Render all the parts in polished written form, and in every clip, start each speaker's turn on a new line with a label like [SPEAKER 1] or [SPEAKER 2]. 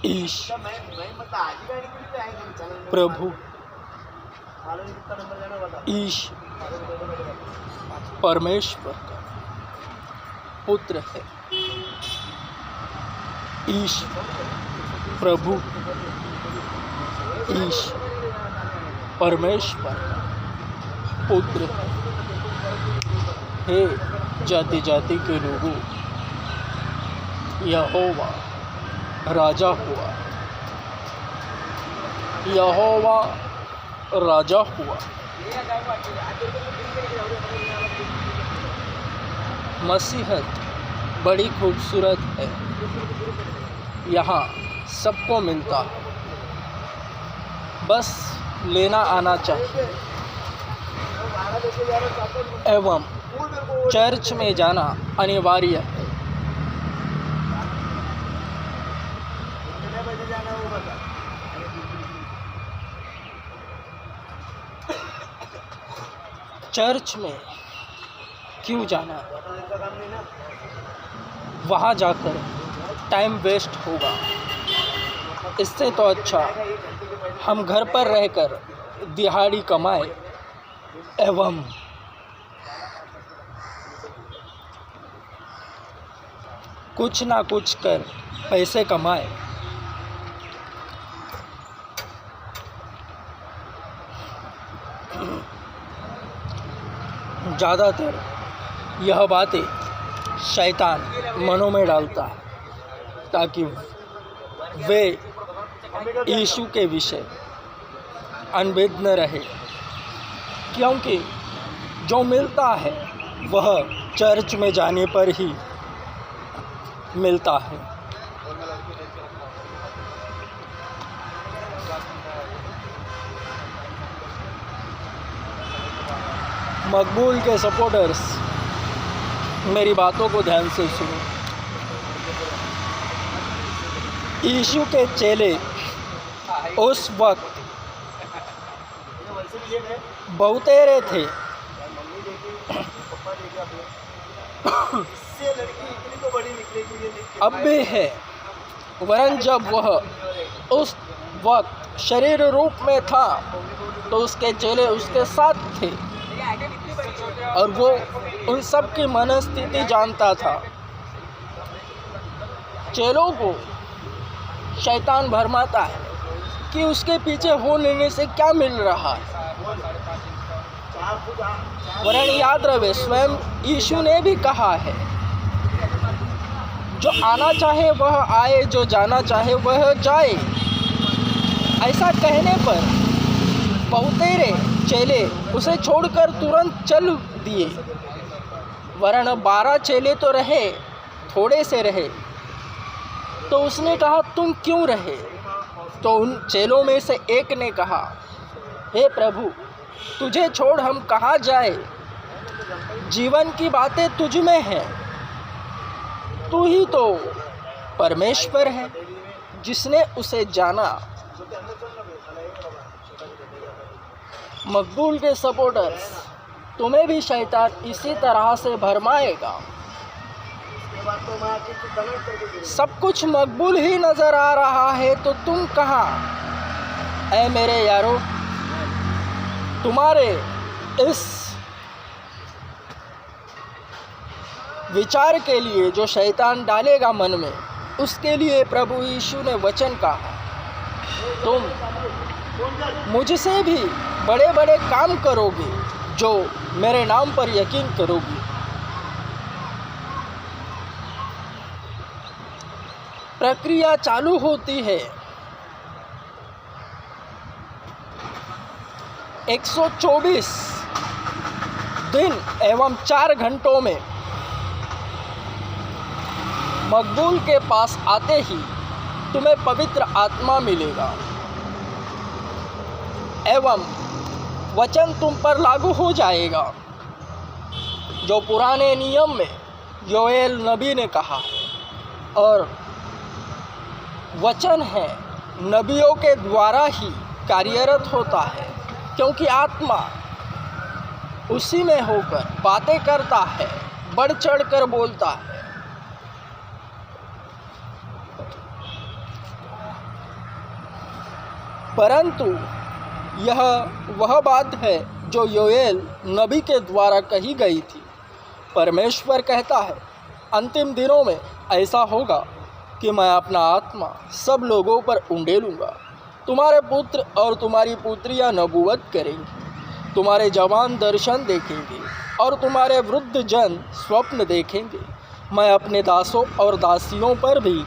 [SPEAKER 1] ईश प्रभु ईश परमेश्वर का पुत्र है। ईश प्रभु ईश परमेश्वर का पुत्र है। हे जाति जाति के लोगों, यहोवा राजा हुआ, यहोवा राजा हुआ। मसीहत बड़ी खूबसूरत है, यहाँ सबको मिलता है, बस लेना आना चाहिए एवं चर्च में जाना अनिवार्य है। चर्च में क्यों जाना? वहाँ जाकर टाइम वेस्ट होगा। इससे तो अच्छा हम घर पर रहकर दिहाड़ी कमाए एवं कुछ ना कुछ कर पैसे कमाए। ज़्यादातर यह बातें शैतान मनों में डालता है ताकि वे यीशु के विषय अनभिज्ञ रहे, क्योंकि जो मिलता है वह चर्च में जाने पर ही मिलता है। मकबूल के सपोर्टर्स, मेरी बातों को ध्यान से सुनो। यीशु के चेले उस वक्त बहुतेरे थे, अब भी है, वरन जब वह उस वक्त शरीर रूप में था तो उसके चेले उसके साथ थे और वो उन सब की मनस्थिति जानता था। चेलों को शैतान भरमाता है कि उसके पीछे हो लेने से क्या मिल रहा है, वरन याद रहे स्वयं यीशु ने भी कहा है, जो आना चाहे वह आए, जो जाना चाहे वह जाए। ऐसा कहने पर बहुतेरे चेले उसे छोड़कर तुरंत चल दिए, वरन 12 चेले तो रहे, थोड़े से रहे। तो उसने कहा, तुम क्यों रहे? तो उन चेलों में से एक ने कहा, हे प्रभु, तुझे छोड़ हम कहाँ जाए? जीवन की बातें तुझ में हैं, तू ही तो परमेश्वर है। जिसने उसे जाना। मकबूल के सपोर्टर्स, तुम्हें भी शैतान इसी तरह से भरमाएगा। सब कुछ मकबूल ही नज़र आ रहा है तो तुम कहाँ? ऐ मेरे यारों, तुम्हारे इस विचार के लिए जो शैतान डालेगा मन में, उसके लिए प्रभु यीशु ने वचन कहा, तुम मुझसे भी बड़े बड़े काम करोगे जो मेरे नाम पर यकीन करोगे। प्रक्रिया चालू होती है। 124 दिन एवं 4 घंटों में मकबूल के पास आते ही तुम्हें पवित्र आत्मा मिलेगा एवं वचन तुम पर लागू हो जाएगा, जो पुराने नियम में योएल नबी ने कहा और वचन है नबियों के द्वारा ही कार्यरत होता है, क्योंकि आत्मा उसी में होकर बातें करता है, बढ़ चढ़ कर बोलता है। परंतु यह वह बात है जो योएल नबी के द्वारा कही गई थी। परमेश्वर कहता है, अंतिम दिनों में ऐसा होगा कि मैं अपना आत्मा सब लोगों पर उंडेलूँगा। तुम्हारे पुत्र और तुम्हारी पुत्रियां नबूवत करेंगी, तुम्हारे जवान दर्शन देखेंगे और तुम्हारे वृद्ध जन स्वप्न देखेंगे। मैं अपने दासों और दासियों पर भी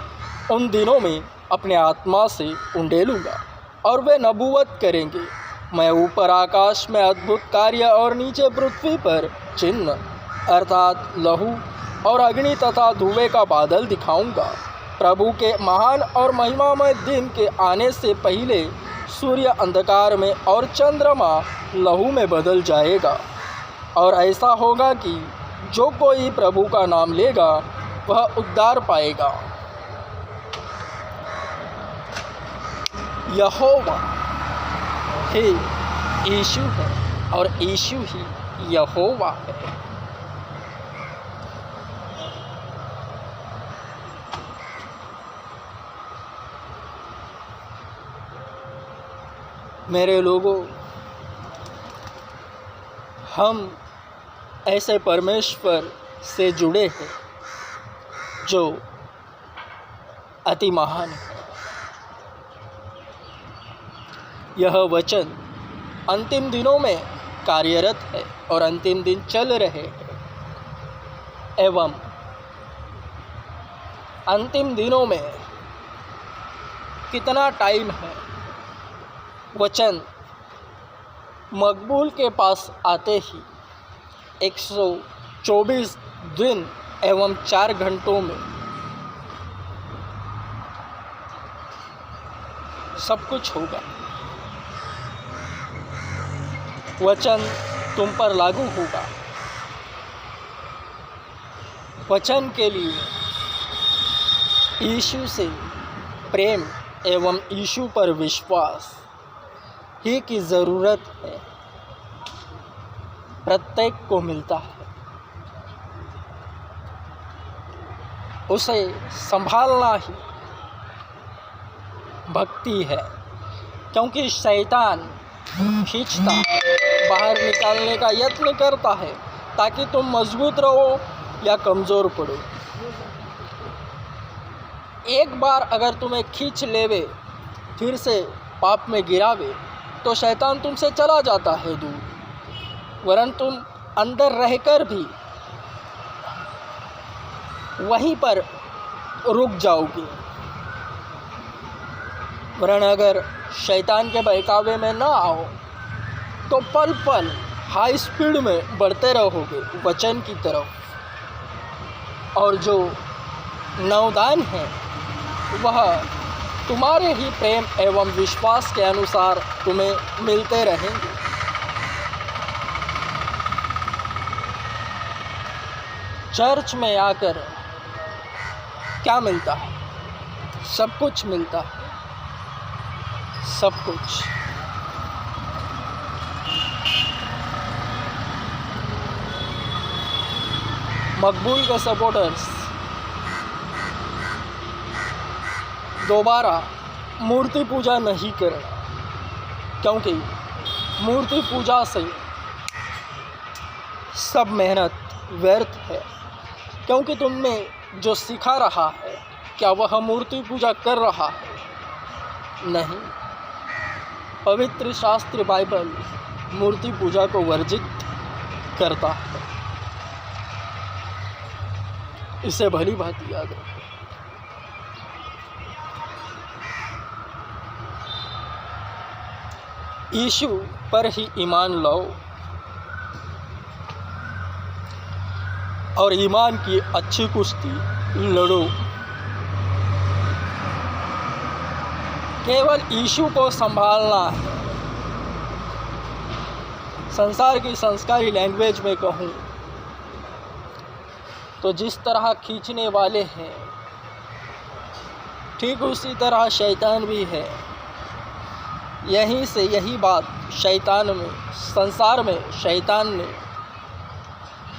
[SPEAKER 1] उन दिनों में अपने आत्मा से उंडेलूँगा और वे नबूवत करेंगे। मैं ऊपर आकाश में अद्भुत कार्य और नीचे पृथ्वी पर चिन्ह अर्थात लहू और अग्नि तथा धुएं का बादल दिखाऊंगा। प्रभु के महान और महिमामय दिन के आने से पहले सूर्य अंधकार में और चंद्रमा लहू में बदल जाएगा। और ऐसा होगा कि जो कोई प्रभु का नाम लेगा वह उद्धार पाएगा। यहोवा ही यीशु है और यीशु ही यहोवा है। मेरे लोगों, हम ऐसे परमेश्वर से जुड़े हैं जो अति महान है। यह वचन अंतिम दिनों में कार्यरत है और अंतिम दिन चल रहे हैं एवं अंतिम दिनों में कितना टाइम है। वचन मकबूल के पास आते ही 124 दिन एवं 4 घंटों में सब कुछ होगा। वचन तुम पर लागू होगा। वचन के लिए यीशु से प्रेम एवं यीशु पर विश्वास ही की ज़रूरत है। प्रत्येक को मिलता है। उसे संभालना ही भक्ति है, क्योंकि शैतान खींचता बाहर निकालने का यत्न करता है ताकि तुम मजबूत रहो या कमज़ोर पड़ो। एक बार अगर तुम्हें खींच लेवे, फिर से पाप में गिरावे, तो शैतान तुमसे चला जाता है दूर, वरन तुम अंदर रहकर भी वहीं पर रुक जाओगे। वरन अगर शैतान के बहकावे में ना आओ तो पल पल हाई स्पीड में बढ़ते रहोगे वचन की तरफ। और जो नवदान है वह तुम्हारे ही प्रेम एवं विश्वास के अनुसार तुम्हें मिलते रहेंगे। चर्च में आकर क्या मिलता है? सब कुछ मिलता है, सब कुछ। मकबूल के सपोर्टर्स दोबारा मूर्ति पूजा नहीं करें, क्योंकि मूर्ति पूजा से सब मेहनत व्यर्थ है। क्योंकि तुमने जो सिखा रहा है, क्या वह मूर्ति पूजा कर रहा है? नहीं। पवित्र शास्त्र बाइबल मूर्ति पूजा को वर्जित करता है। इसे भली भांति याद रखो। यीशु पर ही ईमान लाओ और ईमान की अच्छी कुश्ती लड़ो। केवल यीशु को संभालना है। संसार की संस्कारी लैंग्वेज में कहूँ तो जिस तरह खींचने वाले हैं, ठीक उसी तरह शैतान भी है। यहीं से यही बात शैतान में, संसार में शैतान ने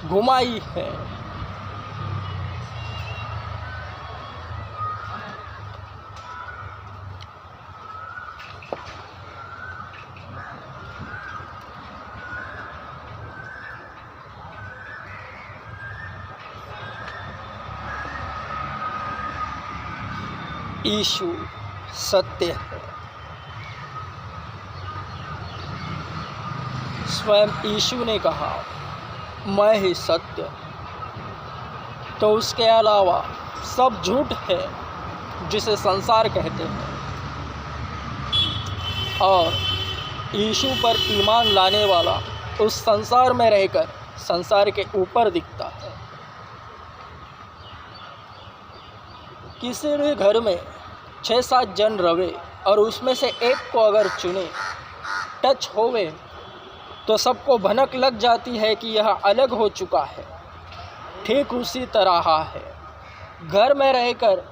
[SPEAKER 1] घुमाई है। यीशु सत्य है। स्वयं यीशु ने कहा, मैं ही सत्य। तो उसके अलावा सब झूठ है जिसे संसार कहते हैं, और यीशु पर ईमान लाने वाला उस संसार में रहकर संसार के ऊपर दिखता है। किसी भी घर में 6-7 जन रहे और उसमें से एक को अगर चुने, टच होवे, तो सबको भनक लग जाती है कि यह अलग हो चुका है। ठीक उसी तरह है, घर में रहकर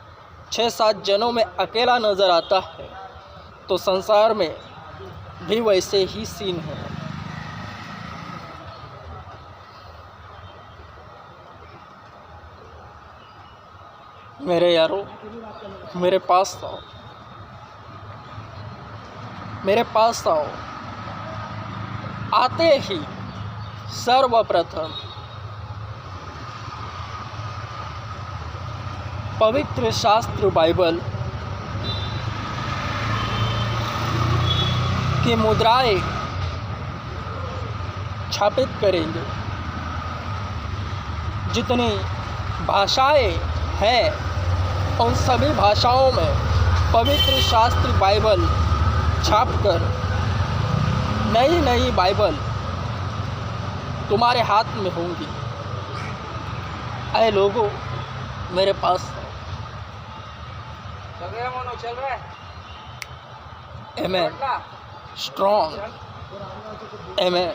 [SPEAKER 1] 6-7 जनों में अकेला नज़र आता है, तो संसार में भी वैसे ही सीन है। मेरे यारों, मेरे पास आओ, मेरे पास आओ। आते ही सर्वप्रथम पवित्र शास्त्र बाइबल की मुद्राएं छापित करेंगे। जितनी भाषाएं हैं उन सभी भाषाओं में पवित्र शास्त्र बाइबल छापकर नई नई बाइबल तुम्हारे हाथ में होंगी। ऐ लोगों, मेरे पास चल रहा है। आमेन। स्ट्रॉन्ग। आमेन।